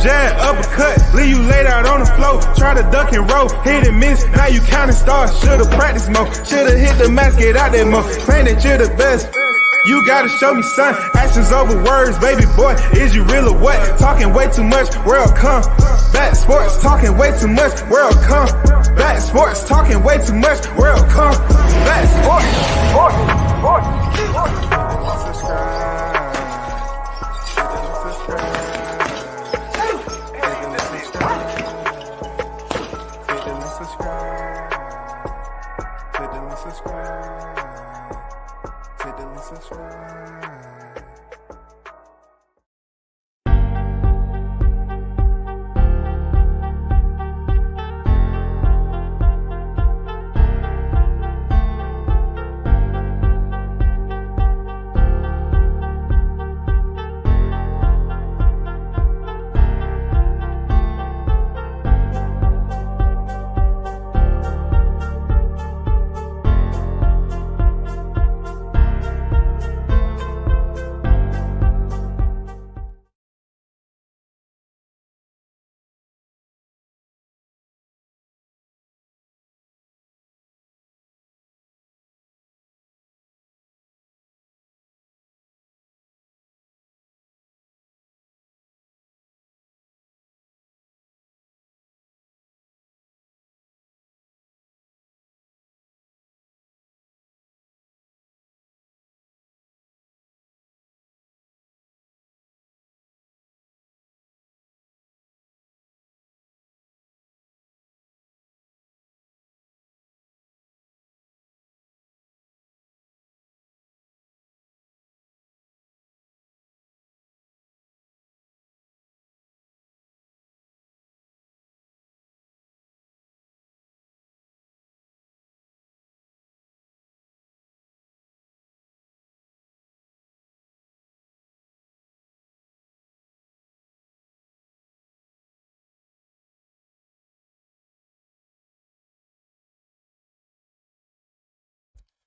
jab, uppercut, leave you laid out on the floor. Try to duck and roll, hit and miss, now you counting stars. Should've practiced more, should've hit the mask, get out there more. Claim that you're the best. You gotta show me, son. Actions over words, baby boy. Is you real or what? Talking way too much, world combat sports. Talking way too much, world combat sports. Talking way too much, world combat sports.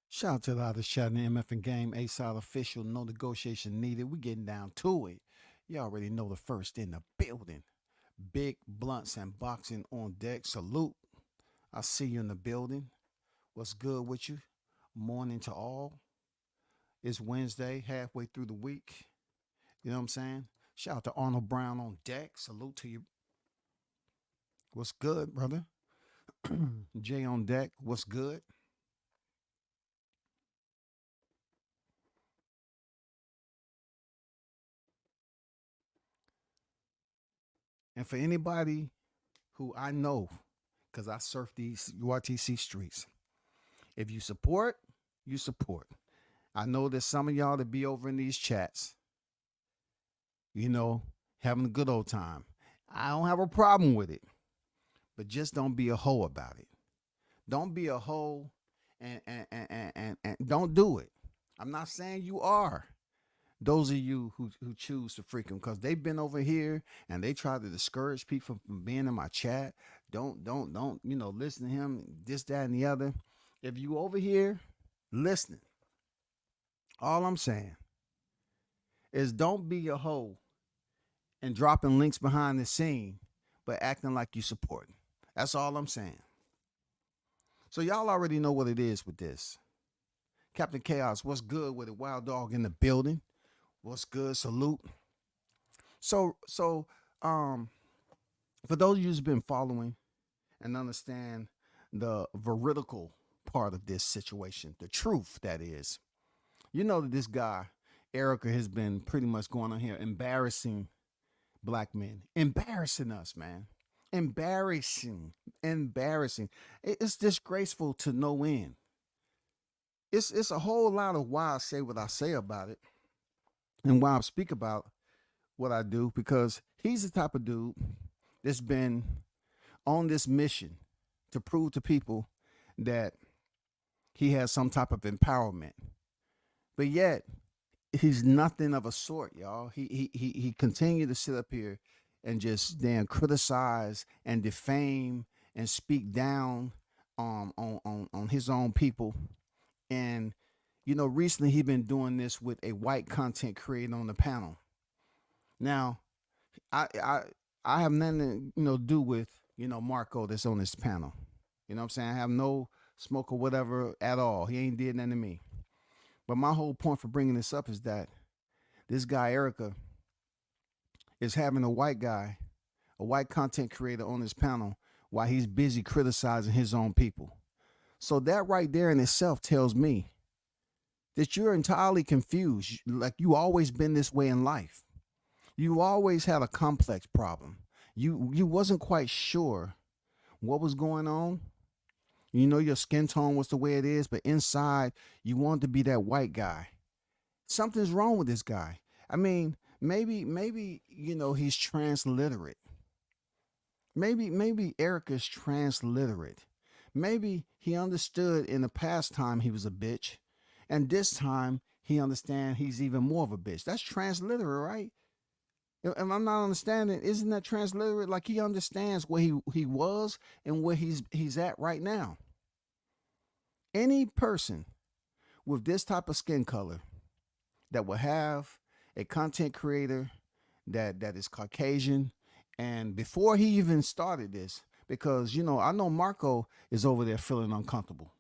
Shout out to the others chatting the MF and Game, A-Side official, no negotiation needed. We getting down to it. You already know the first in the building. Big blunts and boxing on deck. Salute. I see you in the building. What's good with you? Morning to all. It's Wednesday, halfway through the week. You know what I'm saying? Shout out to Arnold Brown on deck. Salute to you. What's good, brother? Jay on deck. What's good? And for anybody who I know, because I surf these URTC streets, if you support, you support. I know there's some of y'all that be over in these chats, you know, having a good old time. I don't have a problem with it, but just don't be a hoe about it. Don't be a hoe and don't do it. I'm not saying you are. Those of you who choose to freak them, because they've been over here and they try to discourage people from being in my chat. Don't, listen to him, this, that, and the other. If you over here listening, all I'm saying is don't be a hoe and dropping links behind the scene, but acting like you supporting. That's all I'm saying. So y'all already know what it is with this. Captain Chaos, what's good with it? Wild Dog in the building. What's good? Salute. So, for those of you who's been following and understand the veridical part of this situation, the truth that is, you know that this guy, Ereka, has been pretty much going on here embarrassing black men, embarrassing us, man. Embarrassing. It's disgraceful to no end. It's a whole lot of why I say what I say about it. And why I speak about what I do, because he's the type of dude that's been on this mission to prove to people that he has some type of empowerment. But yet, he's nothing of a sort, y'all. He continued to sit up here and just damn criticize and defame and speak down on his own people. And recently he's been doing this with a white content creator on the panel. Now, I I have nothing to, do with, Marco that's on this panel. You know what I'm saying? I have no smoke or whatever at all. He ain't did nothing to me. But my whole point for bringing this up is that this guy, Ereka, is having a white guy, a white content creator on this panel while he's busy criticizing his own people. So that right there in itself tells me that you're entirely confused. Like you always been this way in life. You always had a complex problem. You wasn't quite sure what was going on. Your skin tone was the way it is, but inside you wanted to be that white guy. Something's wrong with this guy. I mean, maybe he's transliterate. Maybe Ereka's transliterate. Maybe he understood in the past time he was a bitch, and this time he understands he's even more of a bitch. That's transliterate, right? And I'm not understanding. Isn't that transliterate? Like he understands where he was and where he's at right now. Any person with this type of skin color that will have a content creator that is Caucasian, and before he even started this, because I know Marco is over there feeling uncomfortable.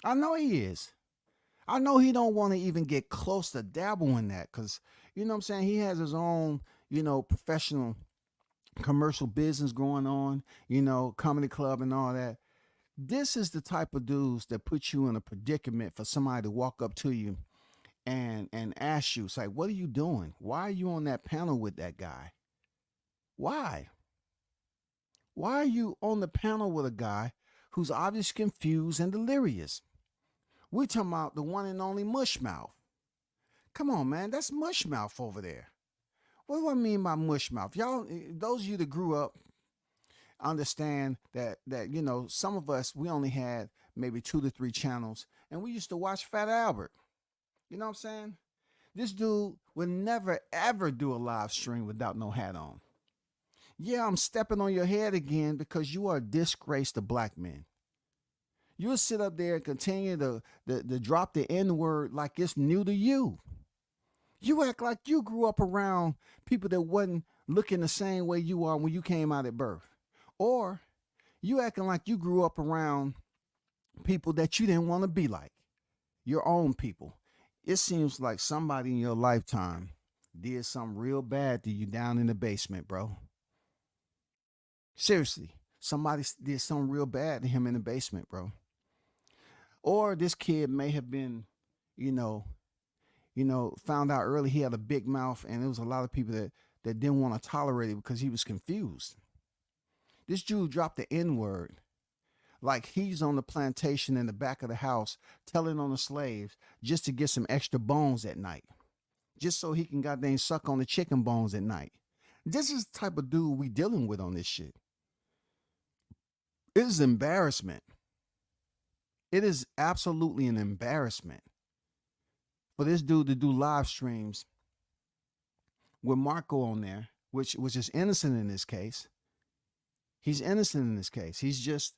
I know he is. I know he don't want to even get close to dabble in that, because you know what I'm saying, he has his own professional commercial business going on, comedy club and all that. This is the type of dudes that put you in a predicament for somebody to walk up to you and ask you, say, what are you doing? Why are you on that panel with that guy? Why? Why are you on the panel with a guy who's obviously confused and delirious? We're talking about the one and only Mush Mouth. Come on, man. That's Mush Mouth over there. What do I mean by Mush Mouth? Y'all, those of you that grew up, understand that some of us, we only had maybe 2 to 3 channels, and we used to watch Fat Albert. You know what I'm saying? This dude would never ever do a live stream without no hat on. Yeah, I'm stepping on your head again because you are a disgrace to black men. You'll sit up there and continue to drop the N-word like it's new to you. You act like you grew up around people that wasn't looking the same way you are when you came out at birth. Or you acting like you grew up around people that you didn't want to be like, your own people. It seems like somebody in your lifetime did something real bad to you down in the basement, bro. Seriously, somebody did something real bad to him in the basement, bro. Or this kid may have been, found out early he had a big mouth, and there was a lot of people that didn't want to tolerate it because he was confused. This Jew dropped the N-word like he's on the plantation in the back of the house telling on the slaves just to get some extra bones at night, just so he can goddamn suck on the chicken bones at night. This is the type of dude we dealing with on this shit. It is embarrassment. It is absolutely an embarrassment for this dude to do live streams with Marco on there, which is innocent in this case. He's innocent in this case. He's just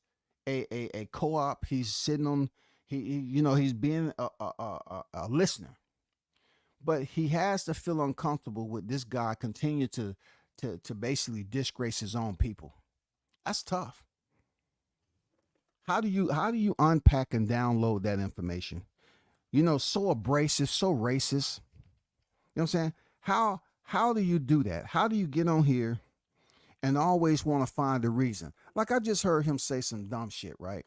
a co-op. He's sitting on, he's being a listener. But he has to feel uncomfortable with this guy continue to basically disgrace his own people. That's tough. How do you unpack and download that information? So abrasive, so racist. You know what I'm saying? How do you do that? How do you get on here and always want to find a reason? Like I just heard him say some dumb shit, right?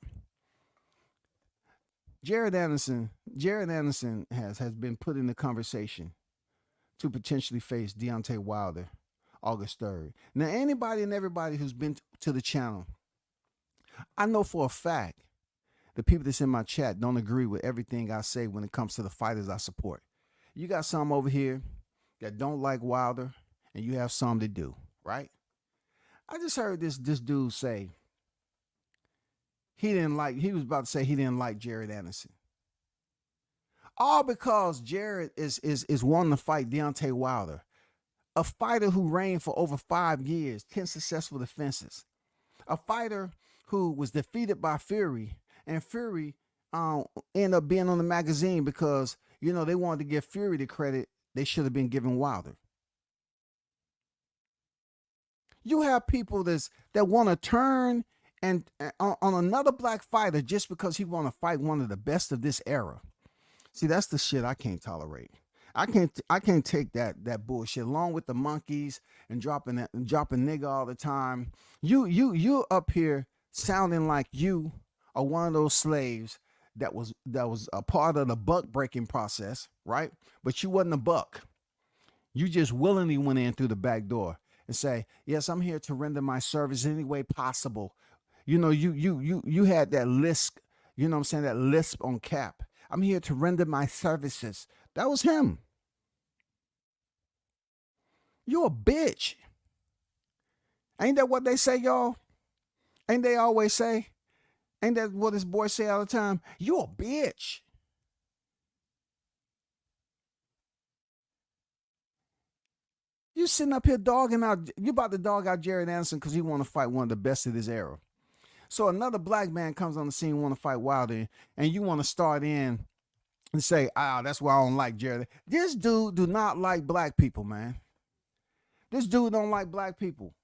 Jared Anderson has been put in the conversation to potentially face Deontay Wilder August 3rd. Now, anybody and everybody who's been to the channel, I know for a fact the people that's in my chat don't agree with everything I say when it comes to the fighters I support. You got some over here that don't like Wilder, and you have some that do, right? I just heard this dude say he was about to say he didn't like Jared Anderson. All because Jared is wanting to fight Deontay Wilder, a fighter who reigned for over 5 years, 10 successful defenses, a fighter who was defeated by Fury, and Fury ended up being on the magazine because, they wanted to give Fury the credit they should have been giving Wilder. You have people that want to turn and on another black fighter just because he want to fight one of the best of this era. See, that's the shit I can't tolerate. I can't take that bullshit along with the monkeys and dropping nigga all the time. You up here sounding like you are one of those slaves that was a part of the buck breaking process, right? But you wasn't a buck. You just willingly went in through the back door and say, "Yes, I'm here to render my service any way possible." You know, you had that lisp, you know what I'm saying, that lisp on Cap. I'm here to render my services. That was him. You a bitch. Ain't that what they say, y'all? Ain't they always say? Ain't that what this boy say all the time? You a bitch. You sitting up here dogging out, you about to dog out Jared Anderson because he want to fight one of the best of this era. So another black man comes on the scene, want to fight Wilder, and you want to start in and say, that's why I don't like Jared. This dude do not like black people, man. This dude don't like black people.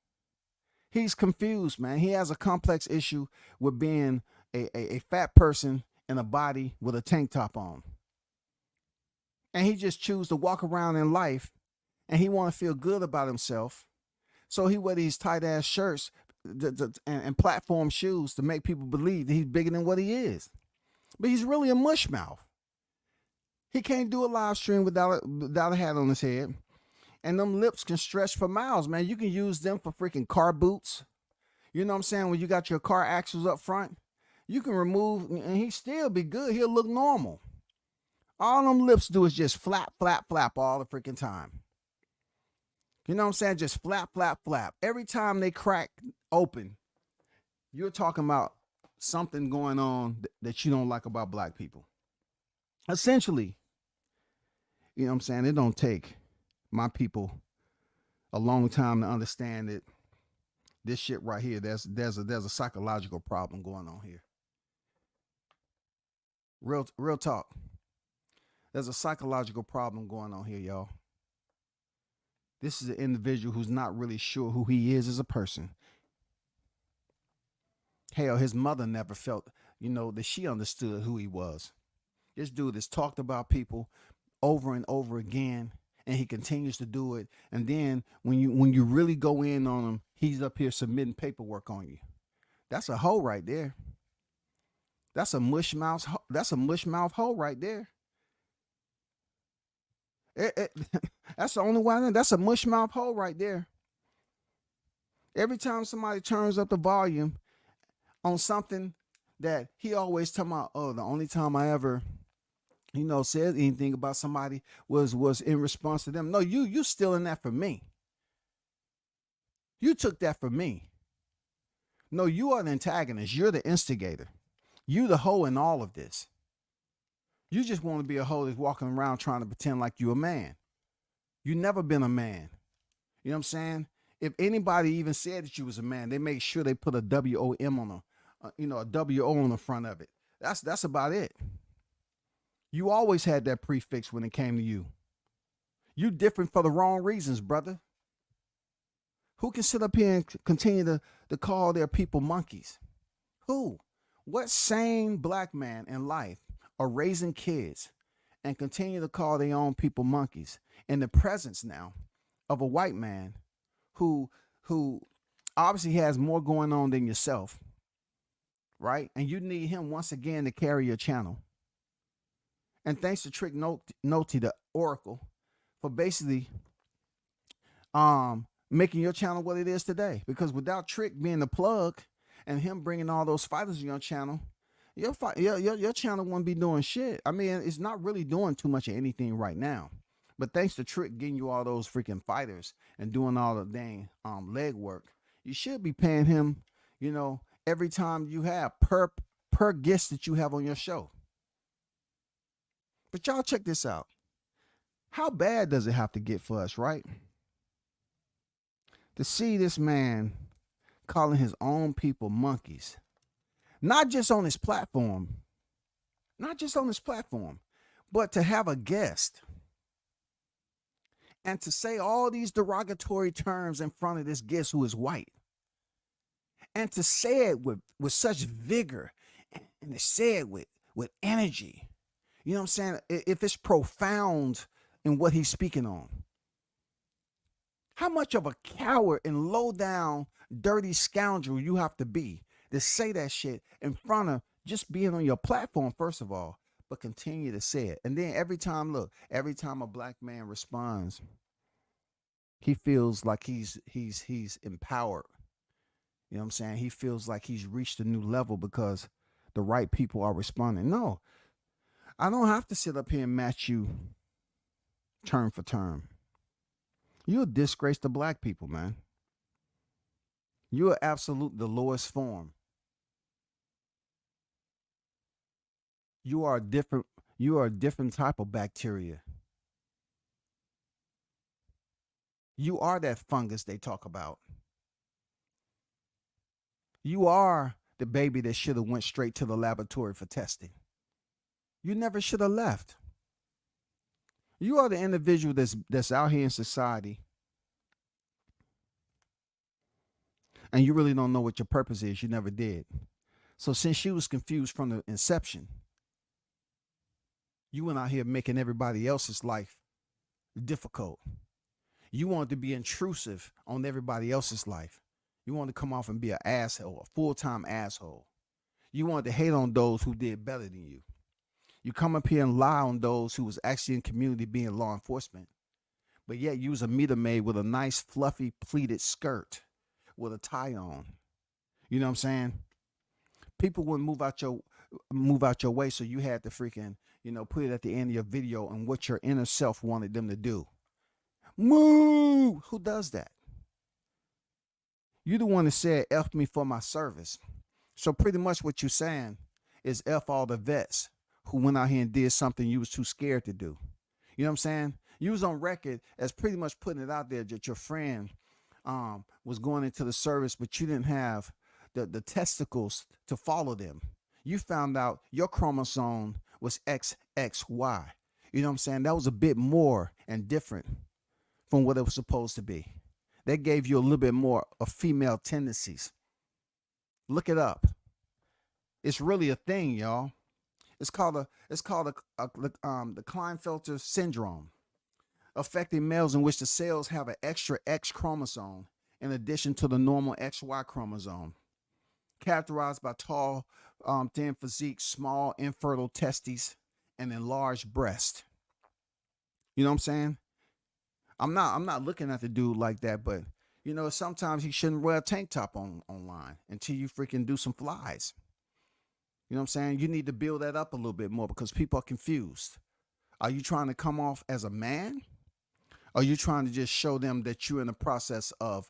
He's confused, man. He has a complex issue with being a fat person in a body with a tank top on. And he just chooses to walk around in life and he want to feel good about himself. So he wear these tight ass shirts and platform shoes to make people believe that he's bigger than what he is. But he's really a mush mouth. He can't do a live stream without a hat on his head. And them lips can stretch for miles, man. You can use them for freaking car boots. You know what I'm saying? When you got your car axles up front, you can remove, and he still be good. He'll look normal. All them lips do is just flap, flap, flap all the freaking time. You know what I'm saying? Just flap, flap, flap. Every time they crack open, you're talking about something going on that you don't like about black people. Essentially, you know what I'm saying? It don't take my people a long time to understand that this shit right here, there's a psychological problem going on here. Real talk. There's a psychological problem going on here, y'all. This is an individual who's not really sure who he is as a person. Hell, his mother never felt, that she understood who he was. This dude has talked about people over and over again, and he continues to do it. And then when you really go in on him, he's up here submitting paperwork on you. That's a hoe right there. That's a mush mouth. That's a mush mouth hoe right there. That's the only one. That's a mush mouth hole right there. Every time somebody turns up the volume on something that he always talking about, the only time I ever, said anything about somebody was in response to them. No, you stealing that from me. You took that from me. No, you are the antagonist. You're the instigator. You the hoe in all of this. You just want to be a hoe that's walking around trying to pretend like you a man. You never been a man. You know what I'm saying? If anybody even said that you was a man, they make sure they put a W-O-M on a W-O on the front of it. That's about it. You always had that prefix when it came to you. You different for the wrong reasons, brother. Who can sit up here and continue to call their people monkeys? Who? What sane black man in life are raising kids and continue to call their own people monkeys in the presence now of a white man who obviously has more going on than yourself, right? And you need him once again to carry your channel. And thanks to Trick Noti, the Oracle, for basically making your channel what it is today. Because without Trick being the plug and him bringing all those fighters on your channel, your channel wouldn't be doing shit. I mean, it's not really doing too much of anything right now. But thanks to Trick getting you all those freaking fighters and doing all the dang leg work, you should be paying him, every time you have per guest that you have on your show. But y'all check this out. How bad does it have to get for us, right? To see this man calling his own people monkeys. Not just on his platform, but to have a guest And to say all these derogatory terms in front of this guest who is white, and to say it with such vigor, and to say it with energy, you know what I'm saying? If it's profound in what he's speaking on, how much of a coward and low down, dirty scoundrel you have to be to say that shit in front of just being on your platform, first of all, but continue to say it. And then every time a black man responds, he feels like he's empowered. You know what I'm saying? He feels like he's reached a new level because the right people are responding. No, I don't have to sit up here and match you term for term. You're a disgrace to black people, man. You're absolute the lowest form. You are a different type of bacteria. You are that fungus they talk about. You are the baby that should have went straight to the laboratory for testing. You never should have left. You are the individual that's out here in society, and you really don't know what your purpose is. You never did. So since you was confused from the inception, you went out here making everybody else's life difficult. You wanted to be intrusive on everybody else's life. You wanted to come off and be an asshole, a full-time asshole. You wanted to hate on those who did better than you. You come up here and lie on those who was actually in community being law enforcement. But yet you was a meter maid with a nice fluffy pleated skirt with a tie on. You know what I'm saying? People wouldn't move out your way, so you had to freaking, put it at the end of your video and what your inner self wanted them to do. Move! Who does that? You the one that said F me for my service. So pretty much what you're saying is F all the vets who went out here and did something you was too scared to do. You know what I'm saying? You was on record as pretty much putting it out there that your friend was going into the service, but you didn't have the testicles to follow them. You found out your chromosome was XXY. You know what I'm saying? That was a bit more and different from what it was supposed to be. That gave you a little bit more of female tendencies. Look it up. It's really a thing, y'all. It's called the Klinefelter syndrome, affecting males in which the cells have an extra X chromosome in addition to the normal XY chromosome, characterized by tall, thin physique, small, infertile testes, and enlarged breast. You know what I'm saying? I'm not looking at the dude like that, but sometimes he shouldn't wear a tank top online until you freaking do some flies. You know what I'm saying? You need to build that up a little bit more because people are confused. Are you trying to come off as a man? Or are you trying to just show them that you're in the process of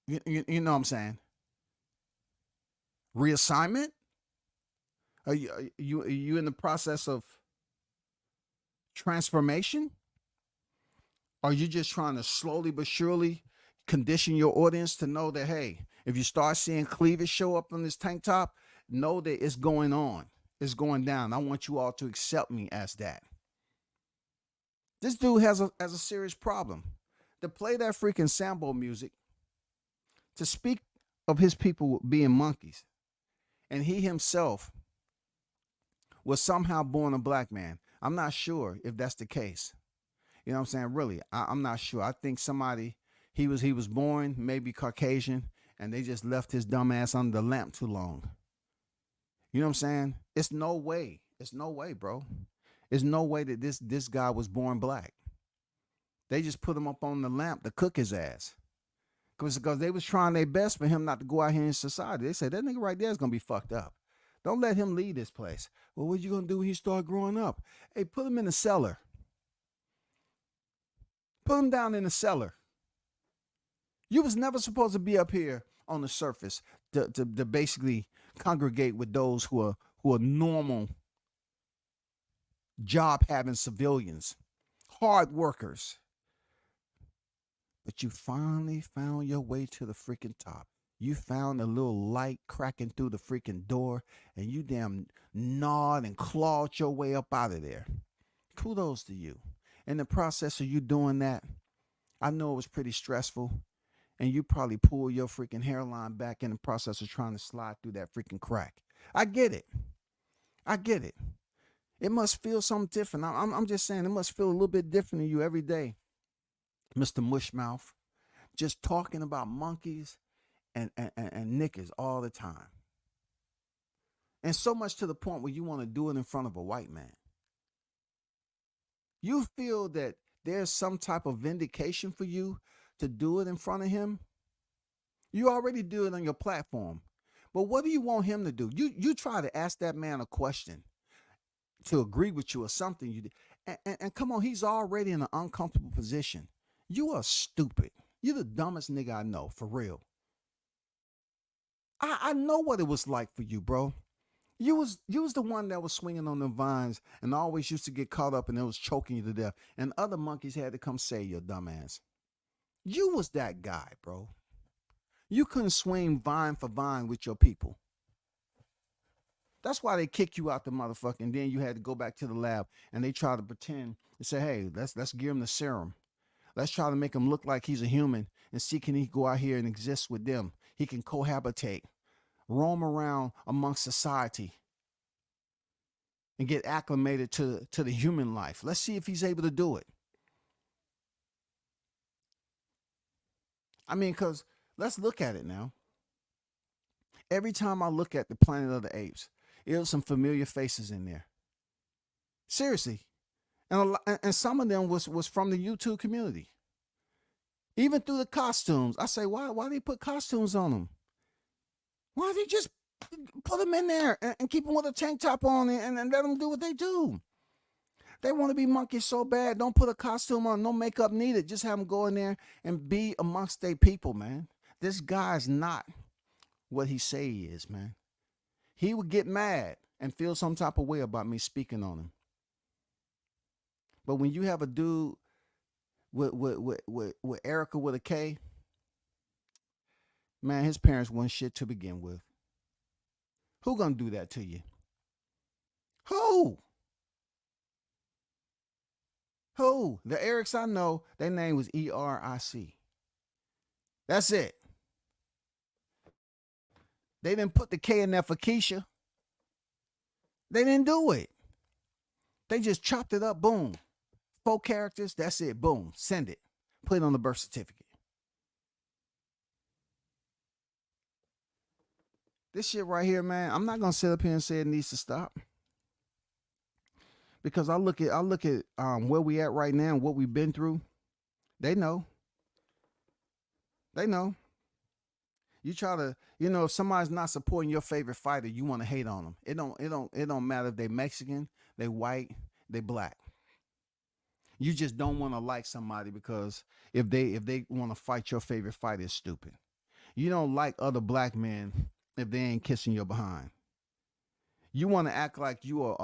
you know what I'm saying? Reassignment? Are you in the process of transformation? Are you just trying to slowly but surely condition your audience to know that, hey, if you start seeing cleavage show up on this tank top, know that it's going on. It's going down. I want you all to accept me as that. This dude has a serious problem. To play that freaking sambo music, to speak of his people being monkeys, and he himself was somehow born a black man. I'm not sure if that's the case. You know what I'm saying? Really, I'm not sure. I think somebody, he was born maybe Caucasian, and they just left his dumb ass under the lamp too long. You know what I'm saying? It's no way. It's no way, bro. There's no way that this guy was born black. They just put him up on the lamp to cook his ass. Because they was trying their best for him not to go out here in society. They said, that nigga right there is going to be fucked up. Don't let him lead this place. Well, what you going to do when he start growing up? Hey, put him in the cellar. Put him down in the cellar. You was never supposed to be up here on the surface to basically congregate with those who are normal, job-having civilians, hard workers. But you finally found your way to the freaking top. You found a little light cracking through the freaking door, and you damn gnawed and clawed your way up out of there. Kudos to you. In the process of you doing that, I know it was pretty stressful, and you probably pulled your freaking hairline back in the process of trying to slide through that freaking crack. I get it. I get it. It must feel something different. I'm just saying, it must feel a little bit different to you every day, Mr. Mushmouth. Just talking about monkeys and knickers all the time. And so much to the point where you want to do it in front of a white man. You feel that there's some type of vindication for you to do it in front of him. You already do it on your platform. But what do you want him to do? You try to ask that man a question to agree with you or something. And come on, he's already in an uncomfortable position. You are stupid. You're the dumbest nigga I know, for real. I know what it was like for you, bro. You was the one that was swinging on the vines and always used to get caught up and it was choking you to death. And other monkeys had to come save your dumb ass. You was that guy, bro. You couldn't swing vine for vine with your people. That's why they kick you out the motherfucker, and then you had to go back to the lab and they try to pretend and say, hey, let's give him the serum. Let's try to make him look like he's a human and see can he go out here and exist with them. He can cohabitate, roam around amongst society, and get acclimated to the human life. Let's see if he's able to do it. I mean, because let's look at it now. Every time I look at the Planet of the Apes, there's some familiar faces in there. Seriously. And some of them was from the YouTube community. Even through the costumes. I say, why they put costumes on them? Why they just put them in there and keep them with a tank top on and let them do what they do? They want to be monkeys so bad. Don't put a costume on, no makeup needed. Just have them go in there and be amongst their people, man. This guy's not what he say he is, man. He would get mad and feel some type of way about me speaking on him. But when you have a dude with Ereka with a K, man, his parents weren't shit to begin with. Who gonna do that to you? Who? Who? The Erics I know, their name was Eric. That's it. They didn't put the K in there for Keisha. They didn't do it. They just chopped it up, boom. 4 characters, that's it, boom. Send it. Put it on the birth certificate. This shit right here, man, I'm not gonna sit up here and say it needs to stop. Because I look at where we at right now and what we've been through. They know. They know. You try to, if somebody's not supporting your favorite fighter, you want to hate on them. It don't matter if they Mexican, they white, they black. You just don't want to like somebody because if they want to fight your favorite fighter, it's stupid. You don't like other black men if they ain't kissing your behind. You want to act like you are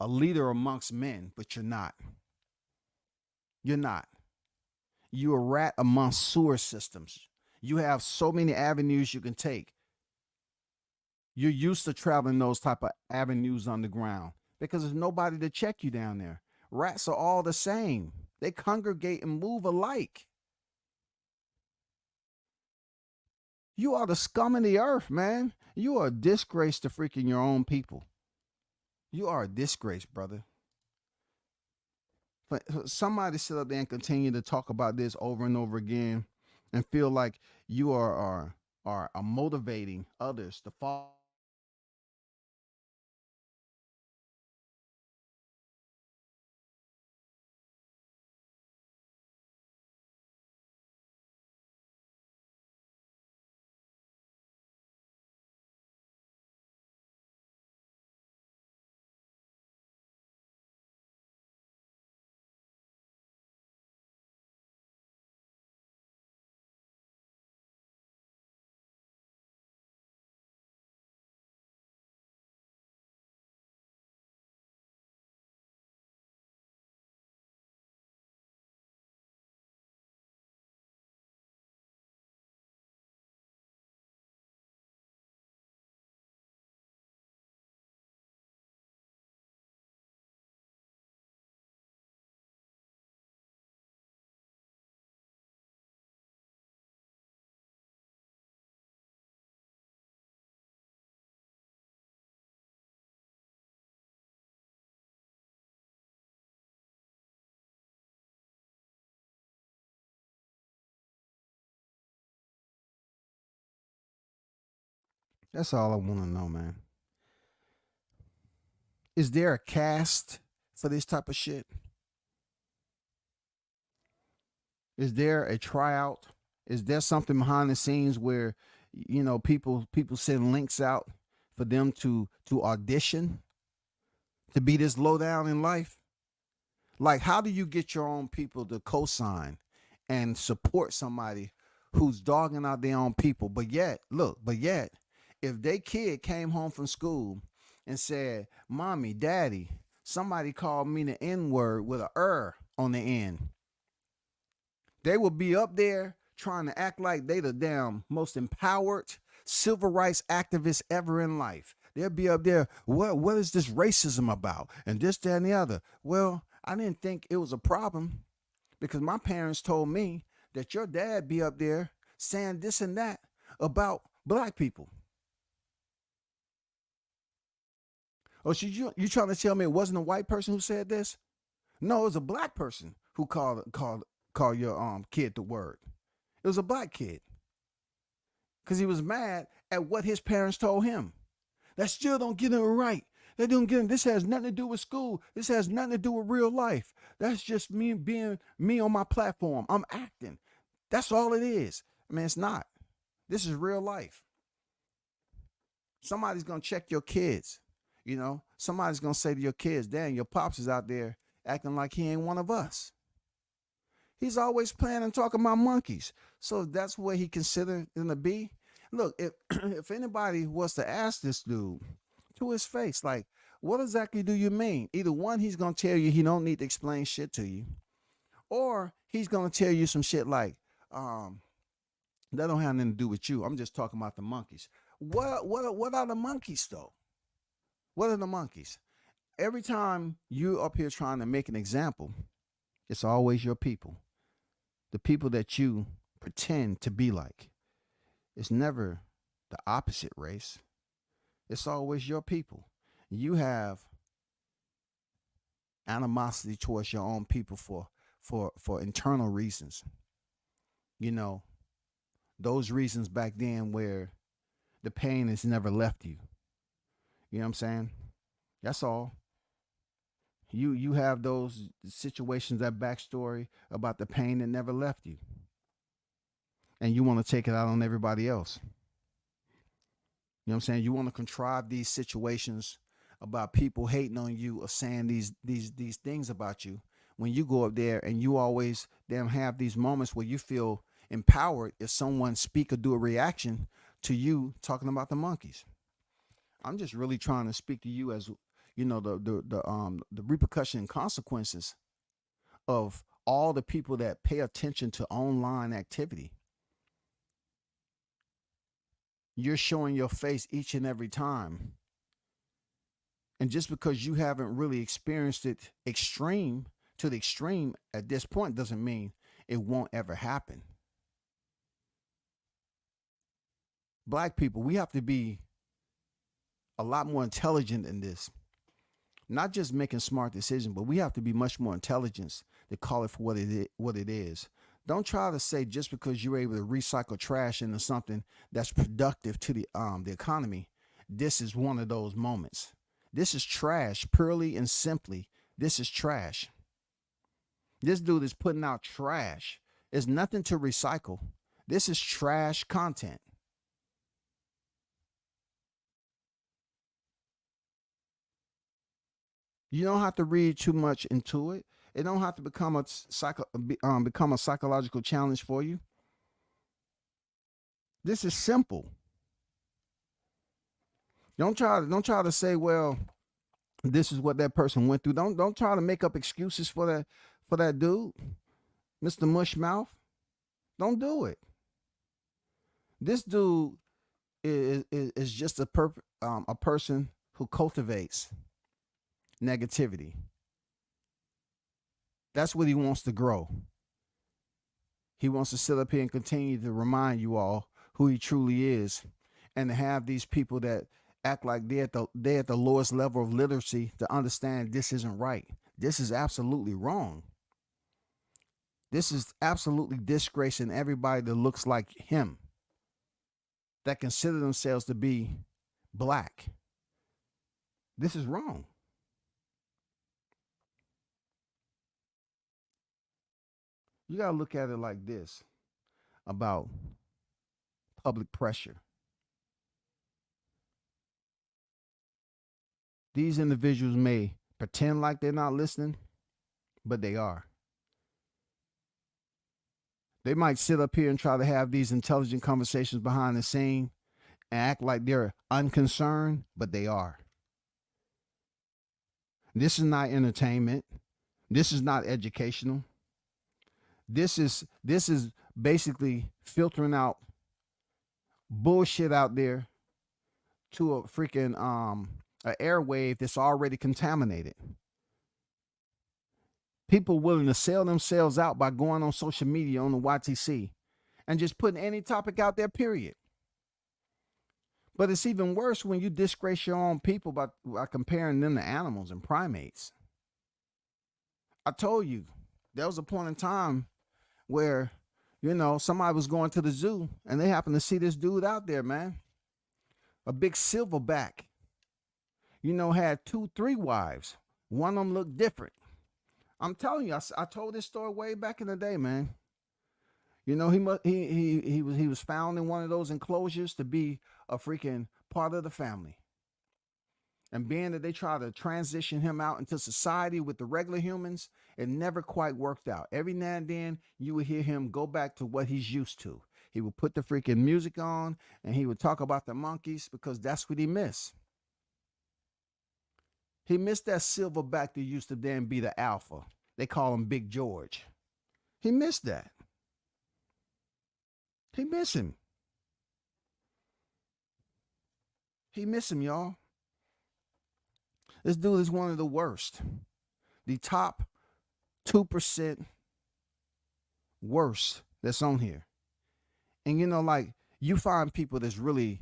a leader amongst men, but you're not. You're not. You're a rat amongst sewer systems. You have so many avenues you can take. You're used to traveling those type of avenues underground because there's nobody to check you down there. Rats are all the same. They congregate and move alike. You are the scum of the earth, man. You are a disgrace to freaking your own people. You are a disgrace, brother. But somebody sit up there and continue to talk about this over and over again and feel like you are motivating others to follow That's all I want to know, man. Is there a cast for this type of shit? Is there a tryout? Is there something behind the scenes where people send links out for them to audition to be this low down in life? Like, how do you get your own people to co-sign and support somebody who's dogging out their own people? But yet, if they kid came home from school and said, "Mommy, Daddy, somebody called me the N-word with a on the end," they will be up there trying to act like they the damn most empowered civil rights activists ever in life. They'll be up there, what is this racism about? And this, that, and the other. Well, I didn't think it was a problem because my parents told me that your dad be up there saying this and that about black people. Oh, so you trying to tell me it wasn't a white person who said this? No, it was a black person who called your kid the word. It was a black kid because he was mad at what his parents told him. That still don't get him right. They don't get him. This has nothing to do with school. This has nothing to do with real life. That's just me being me on my platform. I'm acting. That's all it is. I mean, it's not. This is real life. Somebody's gonna check your kids. Somebody's gonna say to your kids, "Damn, your pops is out there acting like he ain't one of us. He's always playing and talking about monkeys." So that's what he considered them to be. Look, if if anybody was to ask this dude to his face, like, what exactly do you mean? Either one, he's gonna tell you he don't need to explain shit to you, or he's gonna tell you some shit like, that don't have nothing to do with you. I'm just talking about the monkeys. What are the monkeys though? What are the monkeys? Every time you up here trying to make an example, it's always your people. The people that you pretend to be like. It's never the opposite race. It's always your people. You have animosity towards your own people for internal reasons. Those reasons back then where the pain has never left you. You know what I'm saying? That's all. You have those situations, that backstory about the pain that never left you. And you want to take it out on everybody else. You know what I'm saying? You want to contrive these situations about people hating on you or saying these things about you when you go up there and you always damn have these moments where you feel empowered if someone speak or do a reaction to you talking about the monkeys. I'm just really trying to speak to you as the repercussion and consequences of all the people that pay attention to online activity. You're showing your face each and every time. And just because you haven't really experienced it to the extreme at this point doesn't mean it won't ever happen. Black people, we have to be a lot more intelligent in this. Not just making smart decisions, but we have to be much more intelligent to call it for what it is. Don't try to say just because you're able to recycle trash into something that's productive to the economy, this is one of those moments. This is trash, purely and simply. This is trash. This dude is putting out trash. There's nothing to recycle. This is trash content. You don't have to read too much into it. It don't have to become a psychological challenge for you. This is simple. Don't try to say, well, this is what that person went through. Don't try to make up excuses for that dude, Mr. Mush Mouth. Don't do it. This dude is just a person who cultivates negativity. That's what he wants to grow. He wants to sit up here and continue to remind you all who he truly is, and to have these people that act like they're at the lowest level of literacy to understand this isn't right. This is absolutely wrong. This is absolutely disgracing everybody that looks like him. that consider themselves to be black. This is wrong. You got to look at it like this about public pressure. These individuals may pretend like they're not listening, but they are. They might sit up here and try to have these intelligent conversations behind the scene and act like they're unconcerned, but they are. This is not entertainment. This is not educational. This is basically filtering out bullshit out there to a freaking an airwave that's already contaminated. People willing to sell themselves out by going on social media on the YTC and just putting any topic out there, period. But it's even worse when you disgrace your own people by comparing them to animals and primates. I told you, there was a point in time where, somebody was going to the zoo and they happened to see this dude out there, man. A big silverback. Had 2, 3 wives. One of them looked different. I'm telling you, I told this story way back in the day, man. He was found in one of those enclosures to be a freaking part of the family. And being that they try to transition him out into society with the regular humans, it never quite worked out. Every now and then you would hear him go back to what he's used to. He would put the freaking music on and he would talk about the monkeys because that's what he missed. He missed that silverback that used to then be the alpha. They call him Big George. He missed that. He missed him. He missed him, y'all. This dude is one of the worst. The top 2% worst that's on here. And you find people that's really,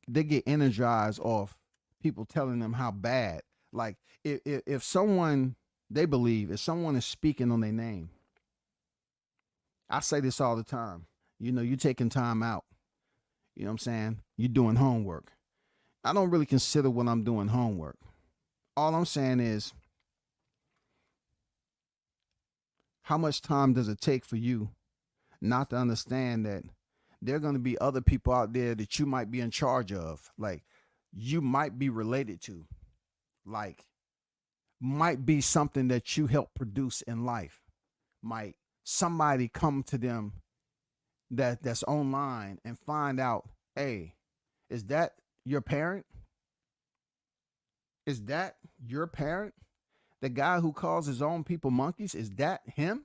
they get energized off people telling them how bad. Like if someone, they believe, if someone is speaking on their name, I say this all the time, you taking time out, you know what I'm saying? You're doing homework. I don't really consider when I'm doing homework. All I'm saying is, how much time does it take for you not to understand that there are going to be other people out there that you might be in charge of, like you might be related to, like might be something that you help produce in life. Might somebody come to them that's online and find out, hey, is that your parent? Is that your parent? The guy who calls his own people monkeys, is that him?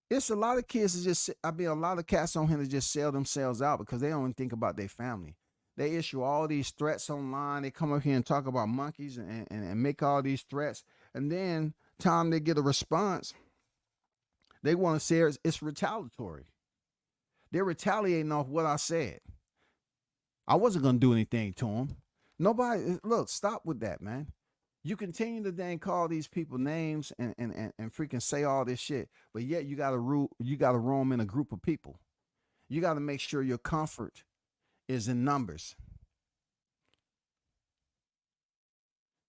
It's a lot of kids that a lot of cats on here that just sell themselves out because they don't even think about their family. They issue all these threats online. They come up here and talk about monkeys and make all these threats. And then time they get a response, they want to say it's retaliatory. They're retaliating off what I said. I wasn't going to do anything to them. Nobody, look, stop with that, man. You continue to then call these people names and freaking say all this shit, but yet you gotta roam in a group of people. You gotta make sure your comfort is in numbers.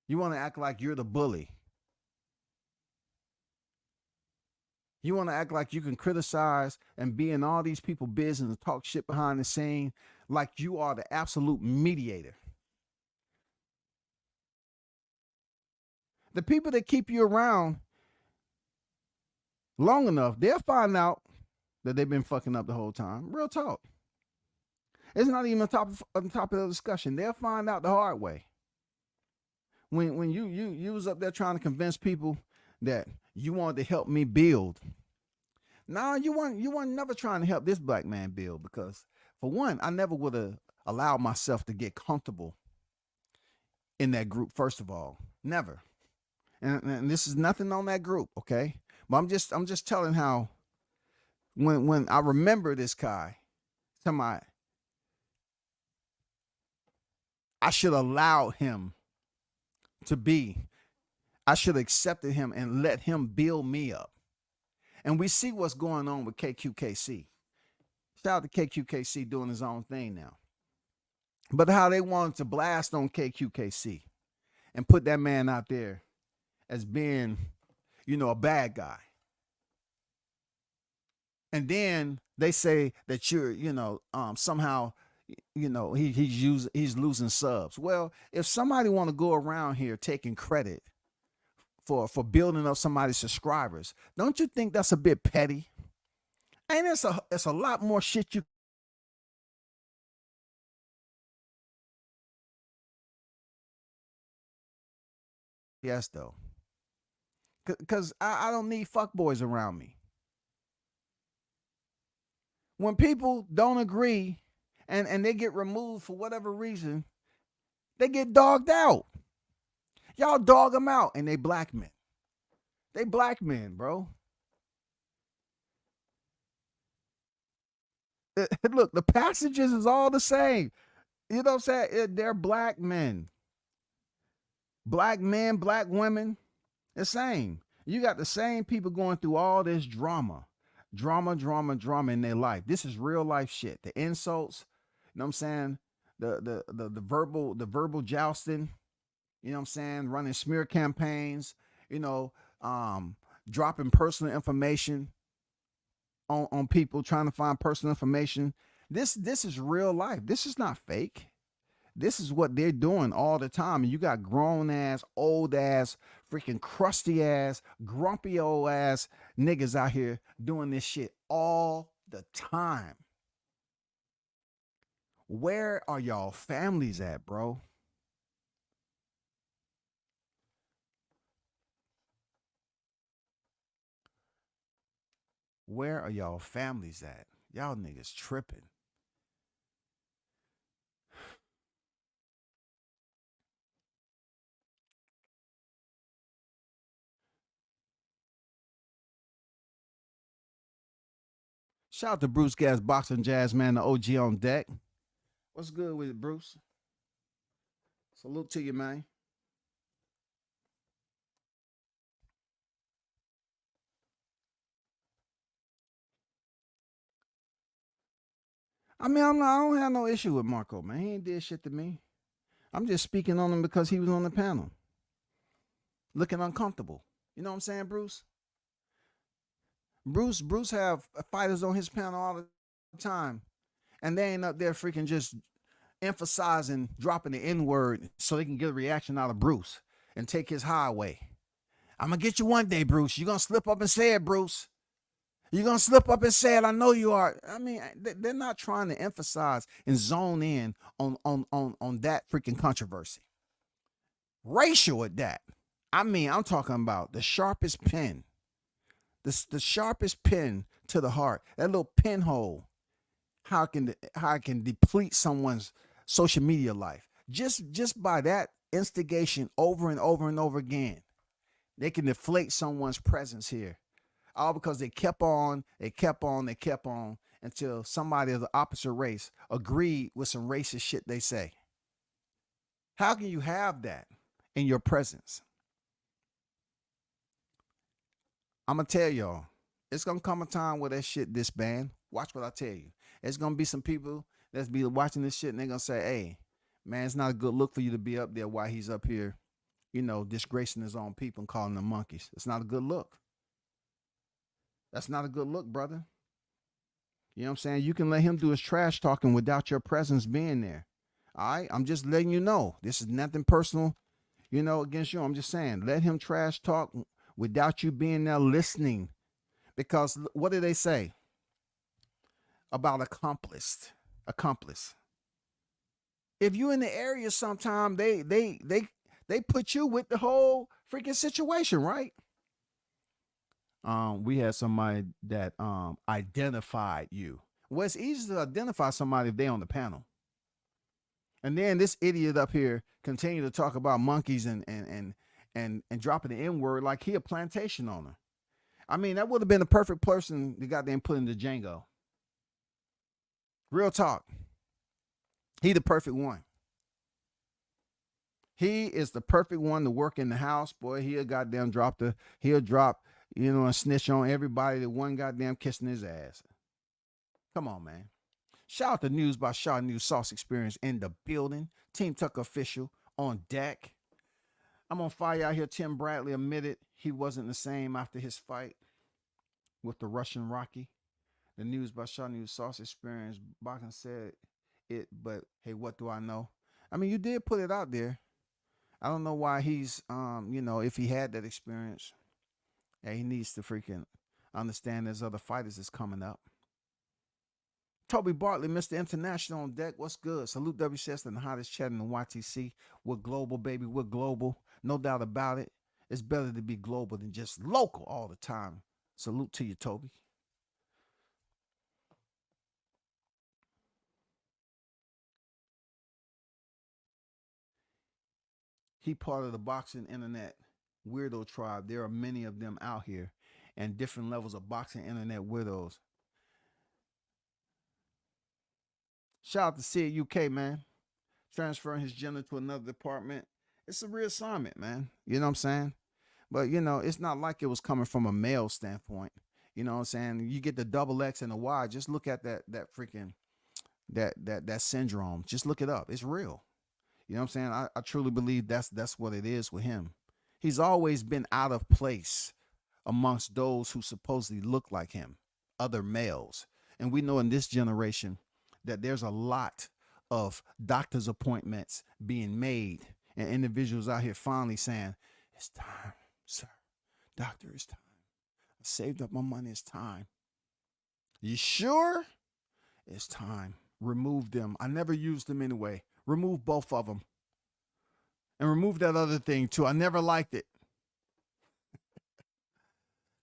You want to act like you're the bully. You want to act like you can criticize and be in all these people's business and talk shit behind the scene like you are the absolute mediator. The people that keep you around long enough, they'll find out that they've been fucking up the whole time. Real talk. It's not even on top of the discussion. They'll find out the hard way. When you was up there trying to convince people that you wanted to help me build. No, you weren't never trying to help this black man build, because for one, I never would have allowed myself to get comfortable in that group, first of all. Never. And this is nothing on that group, okay? But I'm just telling how when I remember this guy, I should allow him to be. I should have accepted him and let him build me up. And we see what's going on with KQKC. Shout out to KQKC doing his own thing now. But how they wanted to blast on KQKC and put that man out there as being, a bad guy. And then they say that you're, somehow, he's losing subs. Well, if somebody want to go around here taking credit for building up somebody's subscribers, don't you think that's a bit petty? And it's a lot more shit you. Yes, though. Because I don't need fuckboys around me. When people don't agree and they get removed for whatever reason, they get dogged out. Y'all dog them out, and they black men. They black men, bro. Look, the passages is all the same. You know what I'm saying? They're black men. Black men, black women, the same. You got the same people going through all this drama in their life. This is real life shit. The insults, you know what I'm saying? The verbal jousting, you know what I'm saying? Running smear campaigns, dropping personal information on people, trying to find personal information. This is real life. This is not fake. This is what they're doing all the time. And you got grown ass, old ass, freaking crusty ass, grumpy old ass niggas out here doing this shit all the time. Where are y'all families at, bro? Where are y'all families at? Y'all niggas tripping. Shout out to Bruce Gas, Boxing Jazz Man, the OG on deck. What's good with it, Bruce? Salute to you, man. I mean, I don't have no issue with Marco, man. He ain't did shit to me. I'm just speaking on him because he was on the panel. Looking uncomfortable. You know what I'm saying, Bruce? Bruce have fighters on his panel all the time. And they ain't up there freaking just emphasizing dropping the N-word so they can get a reaction out of Bruce and take his highway. I'm going to get you one day, Bruce. You're going to slip up and say it, Bruce. You're going to slip up and say it. I know you are. I mean, they're not trying to emphasize and zone in on that freaking controversy. Racial at that. I mean, I'm talking about the sharpest pen. The sharpest pen to the heart. That little pinhole. How it can deplete someone's social media life. Just by that instigation over and over and over again. They can deflate someone's presence here. All because they kept on until somebody of the opposite race agreed with some racist shit they say. How can you have that in your presence? I'm going to tell y'all, it's going to come a time where that shit disband. Watch what I tell you. There's going to be some people that's be watching this shit and they're going to say, hey, man, it's not a good look for you to be up there while he's up here, disgracing his own people and calling them monkeys. It's not a good look. That's not a good look, brother. You know what I'm saying? You can let him do his trash talking without your presence being there. All right? I'm just letting you know. This is nothing personal, against you. I'm just saying, let him trash talk without you being there listening. Because what do they say about accomplice? If you in the area sometime, they put you with the whole freaking situation, right? We had somebody that identified you. Well, it's easy to identify somebody if they're on the panel. And then this idiot up here continue to talk about monkeys and dropping the N-word like he a plantation owner. I mean, that would have been the perfect person to goddamn put into Django. Real talk. He the perfect one. He is the perfect one to work in the house, boy. He'll goddamn drop and snitch on everybody that one goddamn kissing his ass. Come on, man. Shout out to News by Shaw News Sauce Experience in the building. Team Tucker official on deck. I'm on fire out here. Tim Bradley admitted he wasn't the same after his fight with the Russian Rocky. The News by Shaw News Sauce Experience. Boxing said it, but hey, what do I know? I mean, you did put it out there. I don't know why he's, if he had that experience, yeah, he needs to freaking understand there's other fighters that's coming up. Toby Bartley, Mr. International on deck. What's good? Salute WCS and the hottest chat in the YTC. We're global, baby. We're global. No doubt about it. It's better to be global than just local all the time. Salute to you, Toby. He part of the boxing internet weirdo tribe. There are many of them out here and different levels of boxing internet weirdos. Shout out to Sid UK, man. Transferring his gender to another department. It's a reassignment, man. You know what I'm saying? But, it's not like it was coming from a male standpoint. You know what I'm saying? You get the double X and the Y. Just look at that freaking, that syndrome. Just look it up. It's real. You know what I'm saying? I truly believe that's what it is with him. He's always been out of place amongst those who supposedly look like him, other males. And we know in this generation that there's a lot of doctor's appointments being made and individuals out here finally saying, it's time, sir. Doctor, it's time. I saved up my money. It's time. You sure? It's time. Remove them. I never used them anyway. Remove both of them. And remove that other thing too. I never liked it.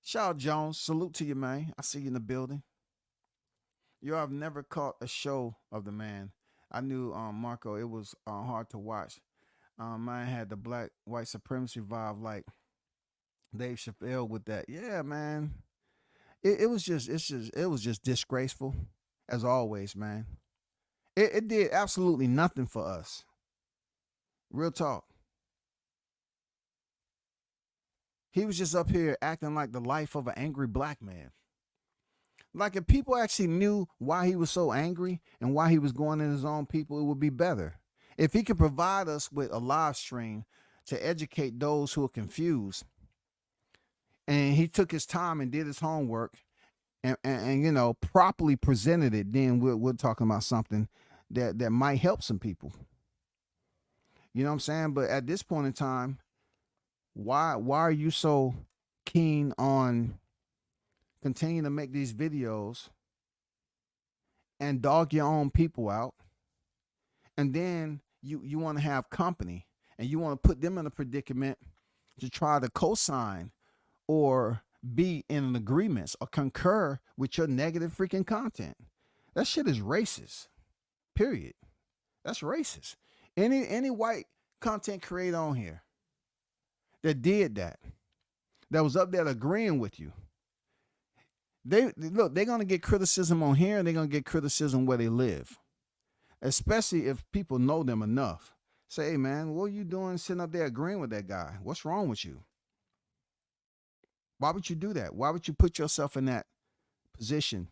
Shout out Jones. Salute to you, man. I see you in the building. I've never caught a show of the man. I knew Marco. It was hard to watch. Mine had the black white supremacy vibe like Dave Chappelle with that. Yeah, man. It was just disgraceful as always, man. It did absolutely nothing for us. Real talk. He was just up here acting like the life of an angry black man. Like if people actually knew why he was so angry and why he was going in his own people, it would be better. If he could provide us with a live stream to educate those who are confused, and he took his time and did his homework and properly presented it, then we're talking about something that might help some people. You know what I'm saying? But at this point in time, why are you so keen on continuing to make these videos and dog your own people out? And then you want to have company and you want to put them in a predicament to try to co-sign or be in an agreement or concur with your negative freaking content. That shit is racist. Period. That's racist. Any white content creator on here that did that was up there agreeing with you, they're gonna get criticism on here and they're gonna get criticism where they live. Especially if people know them enough. Say, hey man, what are you doing sitting up there agreeing with that guy? What's wrong with you? Why would you do that? Why would you put yourself in that position?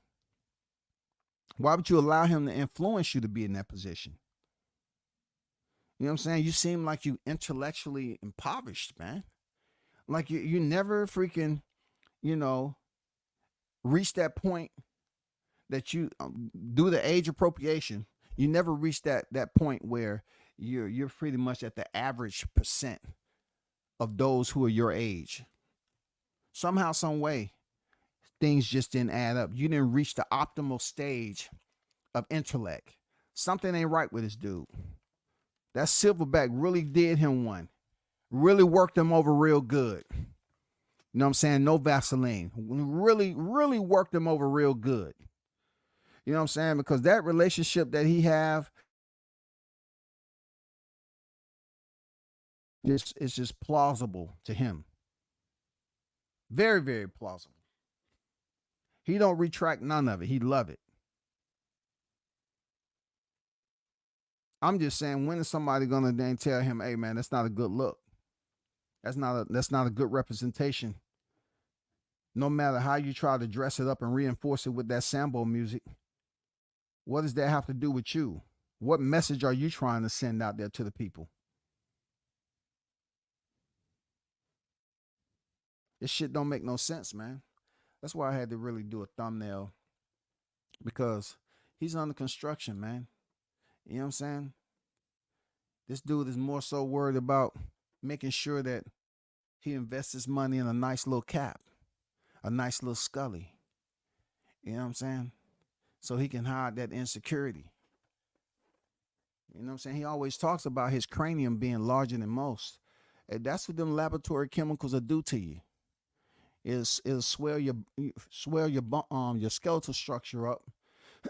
Why would you allow him to influence you to be in that position? You know what I'm saying? You seem like you intellectually impoverished, man. Like you never freaking, reach that point that you do the age appropriation. You never reach that point where you're pretty much at the average percent of those who are your age. Somehow, some way, things just didn't add up. You didn't reach the optimal stage of intellect. Something ain't right with this dude. That silverback really did him one. Really worked him over real good. You know what I'm saying? No Vaseline. Really, really worked him over real good. You know what I'm saying? Because that relationship that he have is just plausible to him. Very, very plausible. He don't retract none of it. He love it. I'm just saying, when is somebody gonna then tell him, hey man, that's not a good look. That's not a good representation. No matter how you try to dress it up and reinforce it with that Sambo music, What does that have to do with you? What message are you trying to send out there to the people? This shit don't make no sense, man. That's why I had to really do a thumbnail, because he's under construction, man. You know what I'm saying? This dude is more so worried about making sure that he invests his money in a nice little cap, a nice little Scully. You know what I'm saying? So he can hide that insecurity. You know what I'm saying? He always talks about his cranium being larger than most. And that's what them laboratory chemicals will do to you. It'll swell your skeletal structure up.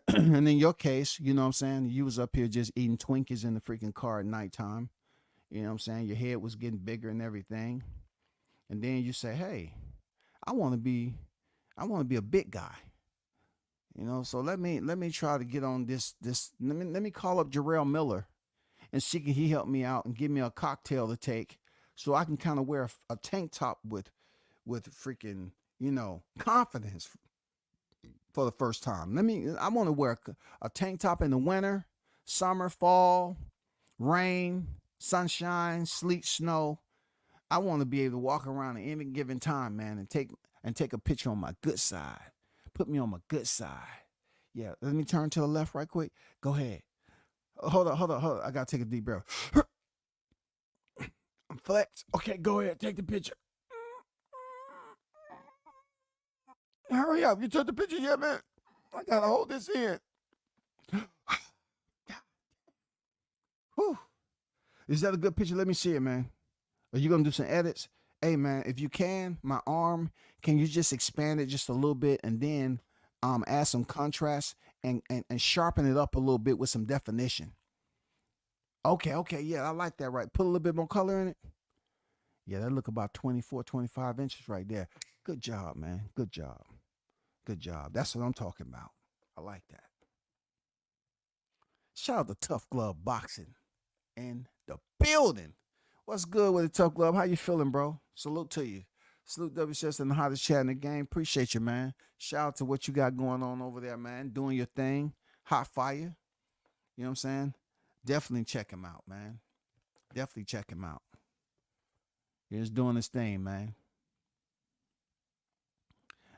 And in your case, you know what I'm saying, you was up here just eating Twinkies in the freaking car at nighttime. You know what I'm saying? Your head was getting bigger and everything. And then you say, hey, I want to be a big guy. You know, so let me try to get on this. Let me call up Jarrell Miller and see can he help me out and give me a cocktail to take so I can kind of wear a tank top with freaking, you know, confidence for the first time. I want to wear a tank top in the winter, summer, fall, rain, sunshine, sleet, snow. I want to be able to walk around at any given time, man, and take a picture on my good side. Put me on my good side. Yeah, let me turn to the left right quick. Go ahead. Hold on. I gotta take a deep breath. I'm flexed. Okay, go ahead. Take the picture. Hurry up. You took the picture yet, man? I gotta hold this in. Whew. Is that a good picture? Let me see it, man. Are you gonna do some edits? Hey, man, if you can, my arm, can you just expand it just a little bit and then add some contrast and sharpen it up a little bit with some definition? Okay, yeah, I like that, right. Put a little bit more color in it. Yeah, that look about 24, 25 inches right there. Good job, man. Good job. That's what I'm talking about. I like that. Shout out to Tough Glove Boxing in the building. What's good with the Tough Glove? How you feeling, bro? Salute to you. Salute WCS and the hottest chat in the game. Appreciate you, man. Shout out to what you got going on over there, man. Doing your thing. Hot fire. You know what I'm saying? Definitely check him out, man. Definitely check him out. He's doing his thing, man.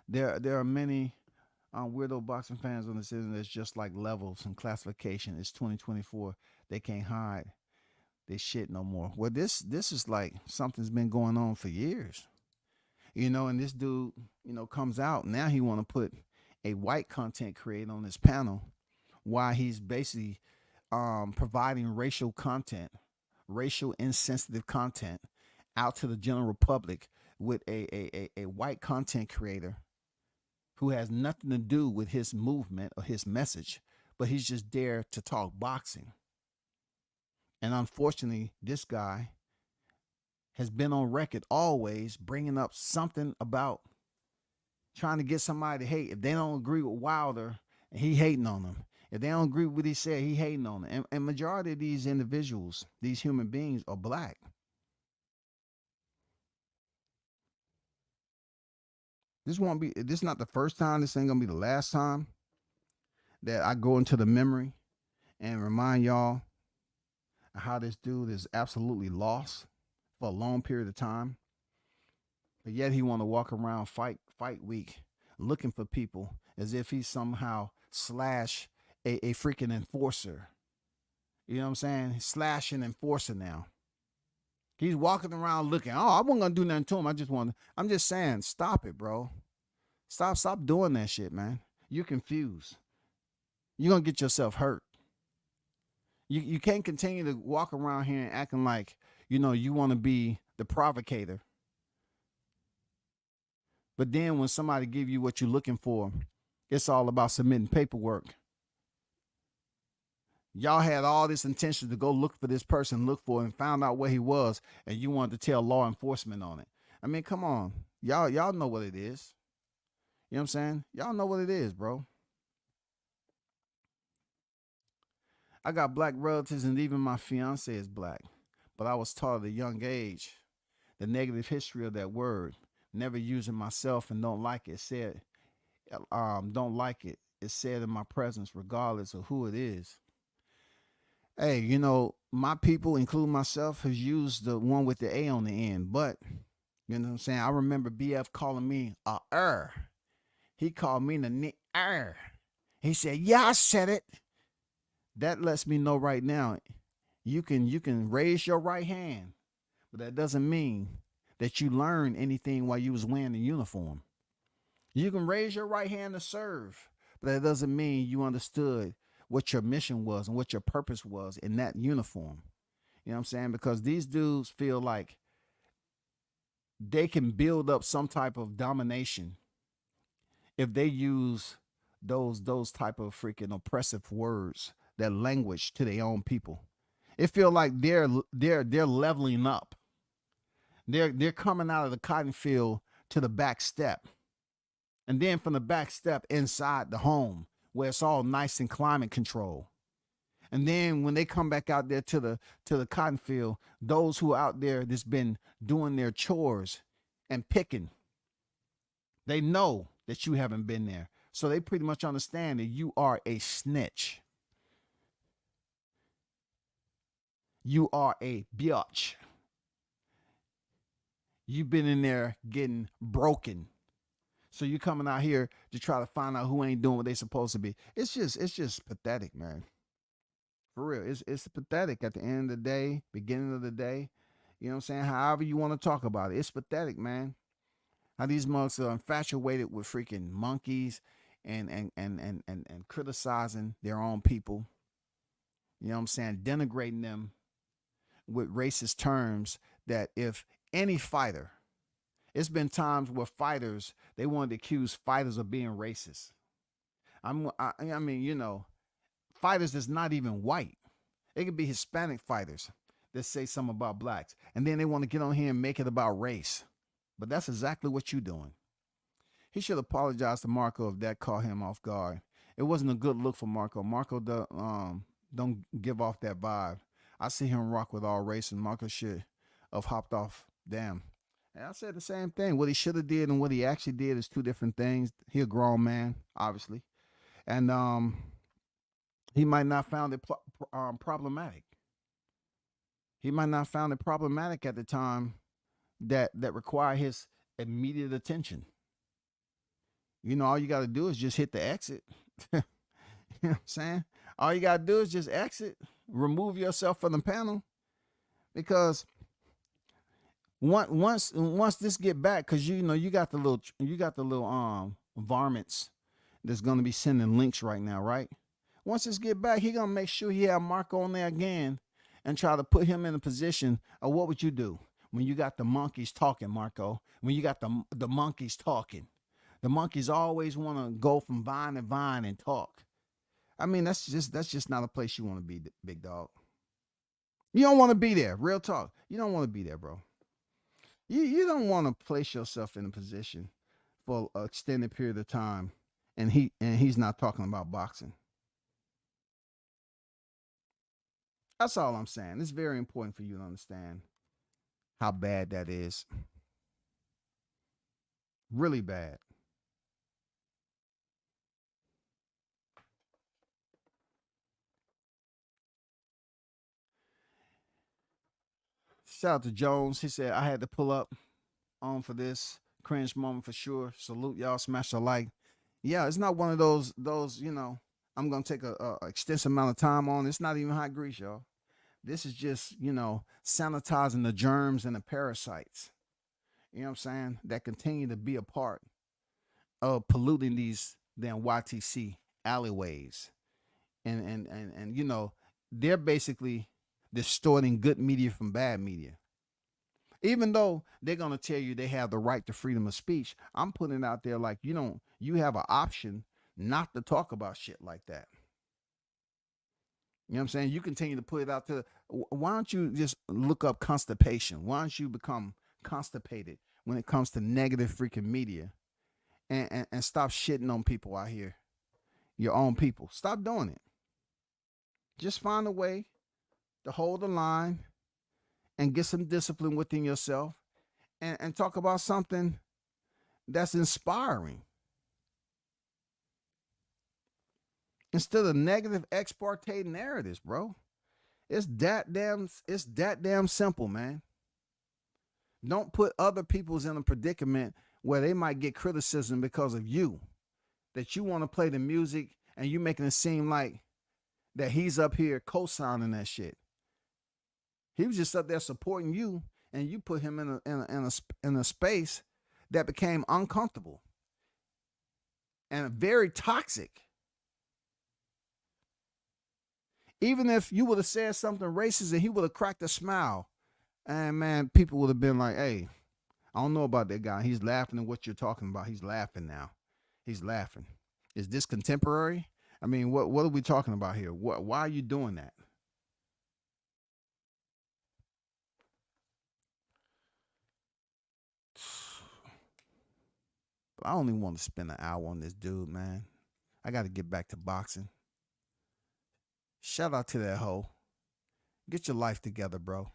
There are many weirdo boxing fans on the season that's just like levels and classification. It's 2024. They can't hide this shit no more. Well, this is like something's been going on for years. You know, and this dude, you know, comes out. Now he want to put a white content creator on this panel while he's basically providing racial content, racial insensitive content out to the general public with a white content creator who has nothing to do with his movement or his message, but he's just there to talk boxing. And unfortunately, this guy has been on record always bringing up something about trying to get somebody to hate. If they don't agree with Wilder, he hating on them. If they don't agree with what he said, he hating on them. And majority of these individuals, these human beings, are black. This is not the first time. This ain't gonna be the last time that I go into the memory and remind y'all how this dude is absolutely lost for a long period of time. But yet he want to walk around fight week looking for people as if he's somehow slash a freaking enforcer. You know what I'm saying? He's slash an enforcer now. He's walking around looking, oh, I wasn't gonna do nothing to him. I'm just saying, stop it, bro. Stop doing that shit, man. You're confused. You're gonna get yourself hurt. You can't continue to walk around here and acting like, you know, you want to be the provocator. But then when somebody give you what you're looking for, it's all about submitting paperwork. Y'all had all this intention to go look for this person, look for and found out where he was, and you wanted to tell law enforcement on it. I mean, come on. Y'all know what it is. You know what I'm saying? Y'all know what it is, bro. I got black relatives and even my fiance is black. But I was taught at a young age the negative history of that word. Never using myself and don't like it. Said, don't like it. is said in my presence, regardless of who it is. Hey, my people, including myself, has used the one with the A on the end. But, you know what I'm saying? I remember BF calling me a He called me the nick He said, yeah, I said it. That lets me know right now, you can raise your right hand, but that doesn't mean that you learned anything while you was wearing the uniform. You can raise your right hand to serve, but that doesn't mean you understood what your mission was and what your purpose was in that uniform. You know what I'm saying? Because these dudes feel like they can build up some type of domination if they use those type of freaking oppressive words, that language to their own people. It feel like they're leveling up. They're coming out of the cotton field to the back step. And then from the back step inside the home where it's all nice and climate control. And then when they come back out there to the cotton field, those who are out there that's been doing their chores and picking, they know that you haven't been there. So they pretty much understand that you are a snitch. You are a biatch. You've been in there getting broken. So you coming out here to try to find out who ain't doing what they supposed to be. It's just pathetic, man. For real. It's pathetic at the end of the day, beginning of the day. You know what I'm saying? However you want to talk about it. It's pathetic, man. How these monks are infatuated with freaking monkeys and criticizing their own people. You know what I'm saying? Denigrating them with racist terms that if any fighter, it's been times where fighters, they wanted to accuse fighters of being racist. I mean, fighters that's not even white. It could be Hispanic fighters that say something about blacks. And then they want to get on here and make it about race. But that's exactly what you're doing. He should apologize to Marco if that caught him off guard. It wasn't a good look for Marco. Marco don't give off that vibe. I see him rock with all race, and Marco should have hopped off. Damn. And I said the same thing. What he should have did and what he actually did is two different things. He a grown man, obviously. And he might not found it problematic. He might not found it problematic at the time that required his immediate attention. All you got to do is just hit the exit. You know what I'm saying? All you got to do is just exit, remove yourself from the panel, because once this get back, because you got the little varmints that's gonna be sending links right now, right? Once this get back, he gonna make sure he have Marco on there again and try to put him in a position of what would you do when you got the monkeys talking, Marco? When you got the monkeys talking, the monkeys always want to go from vine to vine and talk. I mean, that's just not a place you want to be, big dog. You don't want to be there. Real talk. You don't want to be there, bro. You don't want to place yourself in a position for an extended period of time, and he's not talking about boxing. That's all I'm saying. It's very important for you to understand how bad that is. Really bad. Shout out to Jones. He said, I had to pull up on for this cringe moment for sure. Salute y'all. Smash a like. Yeah, it's not one of those, I'm going to take a extensive amount of time on. It's not even hot grease, y'all. This is just, sanitizing the germs and the parasites. You know what I'm saying? That continue to be a part of polluting these damn YTC alleyways. And they're basically distorting good media from bad media. Even though they're going to tell you they have the right to freedom of speech, I'm putting it out there like, you have an option not to talk about shit like that. You know what I'm saying? You continue to put it out there. Why don't you just look up constipation? Why don't you become constipated when it comes to negative freaking media and stop shitting on people out here, your own people? Stop doing it. Just find a way to hold the line and get some discipline within yourself and talk about something that's inspiring. instead of negative ex parte narratives, bro. It's that damn simple, man. Don't put other people's in a predicament where they might get criticism because of you. That you want to play the music and you making it seem like that he's up here co-signing that shit. He was just up there supporting you, and you put him in a space that became uncomfortable and very toxic. Even if you would have said something racist and he would have cracked a smile, and man, people would have been like, "Hey, I don't know about that guy. He's laughing at what you're talking about. He's laughing now. He's laughing. Is this contemporary? I mean, what are we talking about here? Why are you doing that?" But I only want to spend an hour on this dude, man. I got to get back to boxing. Shout out to that hoe. Get your life together, bro.